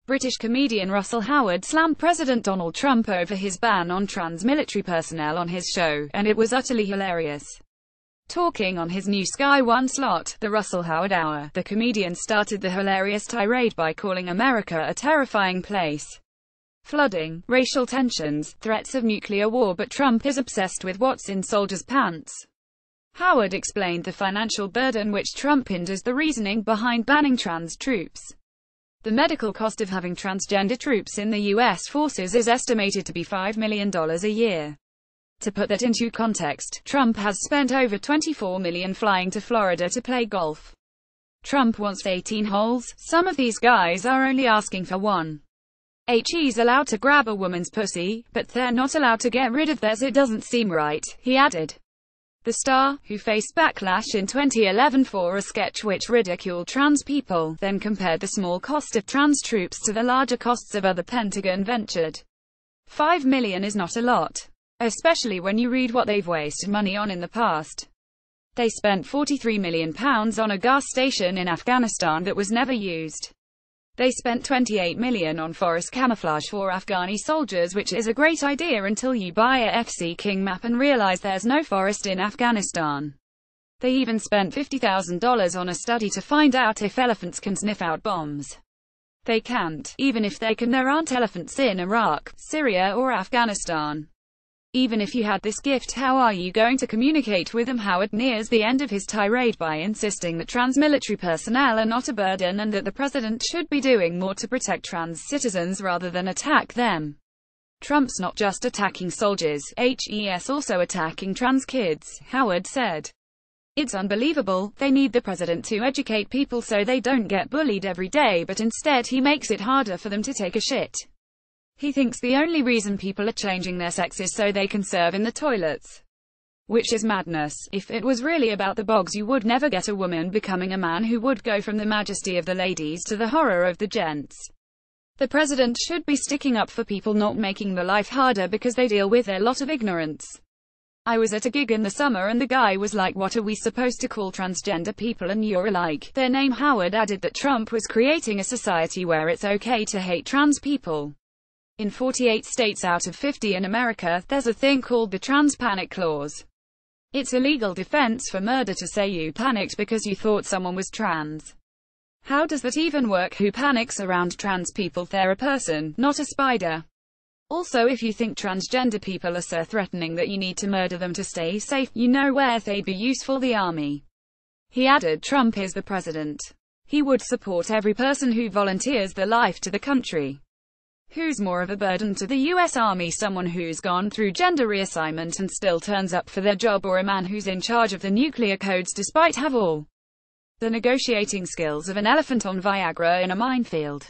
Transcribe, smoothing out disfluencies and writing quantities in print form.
British comedian Russell Howard slammed President Donald Trump over his ban on trans military personnel on his show, and it was utterly hilarious. Talking on his new Sky One slot, The Russell Howard Hour, the comedian started the hilarious tirade by calling America a terrifying place. Flooding, racial tensions, threats of nuclear war, but Trump is obsessed with what's in soldiers' pants. Howard explained the financial burden which Trump hinders the reasoning behind banning trans troops. The medical cost of having transgender troops in the U.S. forces is estimated to be $5 million a year. To put that into context, Trump has spent over $24 million flying to Florida to play golf. Trump wants 18 holes. Some of these guys are only asking for one. He's allowed to grab a woman's pussy, but they're not allowed to get rid of theirs. It doesn't seem right, he added. The star, who faced backlash in 2011 for a sketch which ridiculed trans people, then compared the small cost of trans troops to the larger costs of other Pentagon ventures. $5 million is not a lot. Especially when you read what they've wasted money on in the past. They spent £43 million on a gas station in Afghanistan that was never used. They spent $28 million on forest camouflage for Afghani soldiers, which is a great idea until you buy a FC King map and realize there's no forest in Afghanistan. They even spent $50,000 on a study to find out if elephants can sniff out bombs. They can't. Even if they can, there aren't elephants in Iraq, Syria or Afghanistan. Even if you had this gift, how are you going to communicate with them? Howard nears the end of his tirade by insisting that trans military personnel are not a burden and that the president should be doing more to protect trans citizens rather than attack them. Trump's not just attacking soldiers, he's also attacking trans kids, Howard said. It's unbelievable. They need the president to educate people so they don't get bullied every day, but instead he makes it harder for them to take a shit. He thinks the only reason people are changing their sex is so they can serve in the toilets. Which is madness. If it was really about the bogs, you would never get a woman becoming a man who would go from the majesty of the ladies to the horror of the gents. The president should be sticking up for people, not making the life harder because they deal with a lot of ignorance. I was at a gig in the summer and the guy was like, "What are we supposed to call transgender people?" And you're like, "Their name." Howard added that Trump was creating a society where it's okay to hate trans people. In 48 states out of 50 in America, there's a thing called the Trans Panic Clause. It's a legal defense for murder to say you panicked because you thought someone was trans. How does that even work? Who panics around trans people? They're a person, not a spider. Also, if you think transgender people are so threatening that you need to murder them to stay safe, you know where they'd be useful: the army. He added, Trump is the president. He would support every person who volunteers their life to the country. Who's more of a burden to the U.S. Army, someone who's gone through gender reassignment and still turns up for their job, or a man who's in charge of the nuclear codes despite have all the negotiating skills of an elephant on Viagra in a minefield?